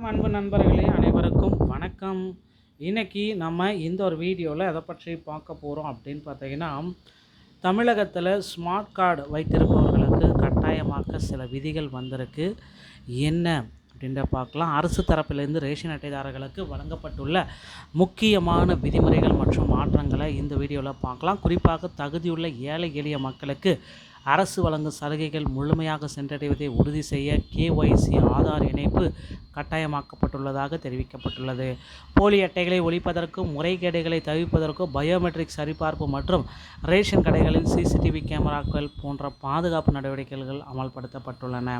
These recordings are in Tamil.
அன்பு நண்பர்களே அனைவருக்கும் வணக்கம். இன்னைக்கு நம்ம இந்த ஒரு வீடியோவில் எதை பற்றி பார்க்க போகிறோம் அப்படின்னு பார்த்தீங்கன்னா, தமிழகத்தில் ஸ்மார்ட் கார்டு வைத்திருப்பவர்களுக்கு கட்டாயமாக சில விதிகள் வந்திருக்கு. என்ன அப்படின்ற பார்க்கலாம். அரசு தரப்பிலிருந்து ரேஷன் அட்டைதாரர்களுக்கு வழங்கப்பட்டுள்ள முக்கியமான விதிமுறைகள் மற்றும் மாற்றங்களை இந்த வீடியோவில் பார்க்கலாம். குறிப்பாக தகுதியுள்ள ஏழை எளிய மக்களுக்கு அரசு வழங்கும் சலுகைகள் முழுமையாக சென்றடைவதை உறுதி செய்ய KYC ஆதார் இணைப்பு கட்டாயமாக்கப்பட்டுள்ளதாக தெரிவிக்கப்பட்டுள்ளது. போலி அட்டைகளை ஒழிப்பதற்கும் முறைகேடுகளை தவிர்ப்பதற்கும் பயோமெட்ரிக் சரிபார்ப்பு மற்றும் ரேஷன் கடைகளில் CCTV கேமராக்கள் போன்ற பாதுகாப்பு நடவடிக்கைகள் அமல்படுத்தப்பட்டுள்ளன.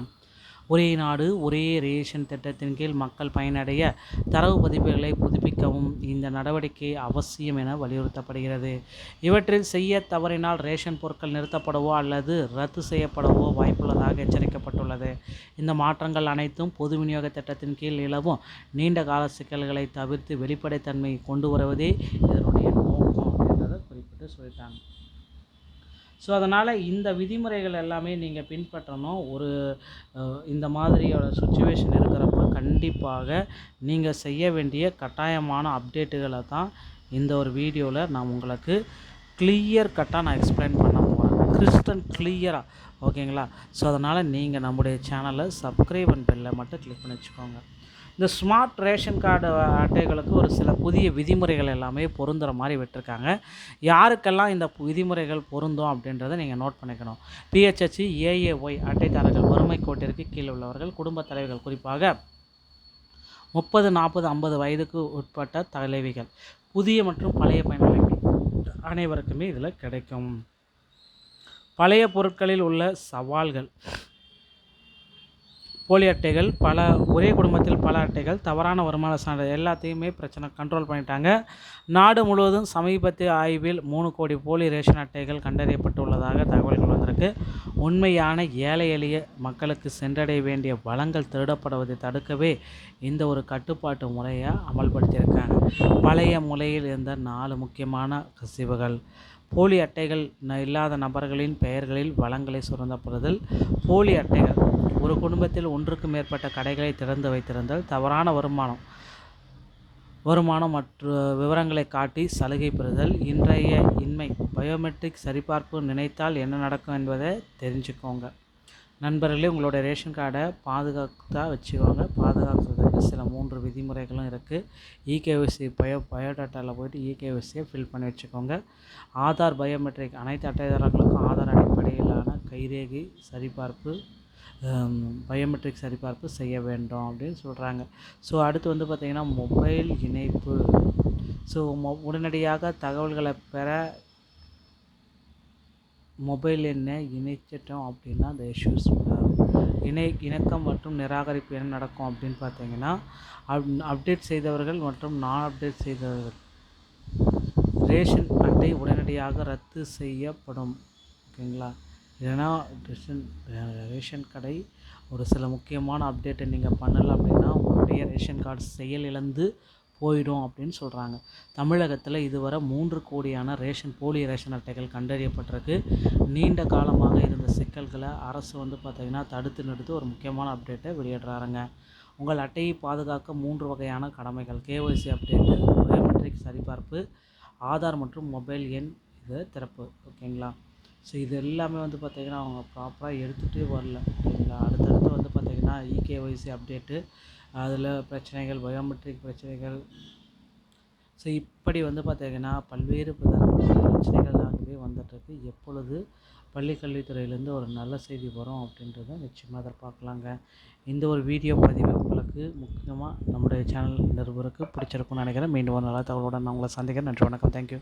ஒரே நாடு ஒரே ரேஷன் திட்டத்தின் கீழ் மக்கள் பயனடைய தரவு பதிவுகளை புதுப்பிக்கவும் இந்த நடவடிக்கை அவசியம் என வலியுறுத்தப்படுகிறது. இவற்றில் செய்ய தவறினால் ரேஷன் பொருட்கள் நிறுத்தப்படவோ அல்லது ரத்து செய்யப்படவோ வாய்ப்புள்ளதாக எச்சரிக்கப்பட்டுள்ளது. இந்த மாற்றங்கள் அனைத்தும் பொது விநியோக திட்டத்தின் கீழ் நிலவும் நீண்ட கால சிக்கல்களை தவிர்த்து வெளிப்படைத்தன்மை கொண்டு வருவதே இதனுடைய நோக்கம் அப்படின்றத குறிப்பிட்டு சொல்லிட்டாங்க. ஸோ அதனால் இந்த விதிமுறைகள் எல்லாமே நீங்கள் பின்பற்றணும். இந்த மாதிரியோட சுச்சுவேஷன் இருக்கிறப்ப கண்டிப்பாக நீங்கள் செய்ய வேண்டிய கட்டாயமான அப்டேட்டுகளை தான் இந்த ஒரு வீடியோவில் நான் உங்களுக்கு கிளியர் கட்டாக நான் எக்ஸ்பிளைன் பண்ண போகிறேன், கிறிஸ்டல் கிளியராக. ஓகேங்களா? ஸோ அதனால் நீங்கள் நம்முடைய சேனலை சப்ஸ்கிரைப் அண்ட் பெல்லை மட்டும் கிளிக் பண்ணி வச்சுக்கோங்க. இந்த ஸ்மார்ட் ரேஷன் கார்டு அட்டைகளுக்கு ஒரு சில புதிய விதிமுறைகள் எல்லாமே பொருந்துகிற மாதிரி விட்டுருக்காங்க. யாருக்கெல்லாம் இந்த விதிமுறைகள் பொருந்தும் அப்படின்றத நீங்கள் நோட் பண்ணிக்கணும். PHH AAY அட்டைதாரர்கள், வறுமை கோட்டிற்கு கீழே உள்ளவர்கள், குடும்பத் தலைவர்கள், குறிப்பாக 30, 40, 50 வயதுக்கு உட்பட்ட தலைவிகள், புதிய மற்றும் பழைய பயனாளிகள் அனைவருக்குமே இதில் கிடைக்கும். பழைய பொருட்களில் உள்ள சவால்கள்: போலி அட்டைகள், ஒரே குடும்பத்தில் பல அட்டைகள், தவறான வருமான சான்றிதழ் எல்லாத்தையுமே பிரச்சனை கண்ட்ரோல் பண்ணிட்டாங்க. நாடு முழுவதும் சமீபத்திய ஆய்வில் 3 கோடி போலி ரேஷன் அட்டைகள் கண்டறியப்பட்டுள்ளதாக தகவல்கள் வந்திருக்கு. உண்மையான ஏழை எளிய மக்களுக்கு சென்றடைய வேண்டிய வளங்கள் திருடப்படுவதை தடுக்கவே இந்த ஒரு கட்டுப்பாட்டு முறையை அமல்படுத்தியிருக்காங்க. பழைய முறையில் இருந்த 4 முக்கியமான கசிவுகள்: போலி அட்டைகள் இல்லாத நபர்களின் பெயர்களில் வளங்களை சுரண்டப்படுதல், போலி அட்டைகள், ஒரு குடும்பத்தில் ஒன்றுக்கு மேற்பட்ட கடைகளை திறந்து வைத்திருந்தல், தவறான வருமானம் மற்றும் விவரங்களை காட்டி சலுகை பெறுதல், இன்றைய இன்மை, பயோமெட்ரிக் சரிபார்ப்பு நினைத்தால் என்ன நடக்கும் என்பதை தெரிஞ்சுக்கோங்க. நண்பர்களே, உங்களுடைய ரேஷன் கார்டை வச்சுக்கோங்க. பாதுகாக்கிறதுக்கு சில 3 விதிமுறைகளும் இருக்குது. EKYC பயோடாட்டாவில் போய்ட்டு EKYCயை ஃபில் பண்ணி வச்சுக்கோங்க. ஆதார் பயோமெட்ரிக், அனைத்து அட்டைதாரர்களுக்கும் ஆதார் அடிப்படையிலான கைரேகை சரிபார்ப்பு, பயோமெட்ரிக் சரிபார்ப்பு செய்ய வேண்டும் அப்படின்னு சொல்கிறாங்க. ஸோ அடுத்து பார்த்திங்கன்னா மொபைல் இணைப்பு. ஸோ உடனடியாக தகவல்களை பெற மொபைல் எண்ணை இணைச்சிட்டோம் அப்படின்னா அந்த இஷ்யூஸ் இணக்கம் மற்றும் நிராகரிப்பு என்ன நடக்கும் அப்படின்னு பார்த்தீங்கன்னா, அப்டேட் செய்தவர்கள் மற்றும் நான் அப்டேட் செய்தவர்கள் ரேஷன் அட்டை உடனடியாக ரத்து செய்யப்படும். ஓகேங்களா? இல்லைனா ரேஷன் கடை ஒரு சில முக்கியமான அப்டேட்டை நீங்கள் பண்ணலை அப்படின்னா உங்களுடைய ரேஷன் கார்டு செயலிழந்து போயிடும் அப்படின்னு சொல்கிறாங்க. தமிழகத்தில் இதுவரை 3 கோடியான போலி ரேஷன் அட்டைகள் கண்டறியப்பட்டிருக்கு. நீண்ட காலமாக இருந்த சிக்கல்களை அரசு பார்த்திங்கன்னா தடுத்து நிறுத்தி ஒரு முக்கியமான அப்டேட்டை வெளியிடுறாருங்க. உங்கள் அட்டையை பாதுகாக்க 3 வகையான கடமைகள்: KYC அப்டேட்டு, பயோமெட்ரிக் சரிபார்ப்பு, ஆதார் மற்றும் மொபைல் எண் இது திறப்பு. ஓகேங்களா? ஸோ இது எல்லாமே பார்த்திங்கன்னா அவங்க ப்ராப்பராக எடுத்துகிட்டே வரல. ஓகேங்களா? அடுத்தடுத்து பார்த்திங்கன்னா EKYC அப்டேட்டு, அதில் பிரச்சனைகள், பயோமெட்ரிக் பிரச்சனைகள். ஸோ இப்படி பார்த்திங்கன்னா பல்வேறு பிரச்சனைகளாகவே வந்துட்டுருக்கு. எப்பொழுது பள்ளிக்கல்வித்துறையிலேருந்து ஒரு நல்ல செய்தி வரும் அப்படின்றத நிச்சயமாக எதிர்பார்க்கலாங்க. இந்த ஒரு வீடியோ பதிவு உங்களுக்கு முக்கியமாக நம்முடைய சேனல் நிருபருக்கு பிடிச்சிருக்குன்னு நினைக்கிறேன். மீண்டும் ஒரு நல்ல தகவலுடன் நான் உங்களை சந்திக்கிறேன். நன்றி, வணக்கம், தேங்க்யூ.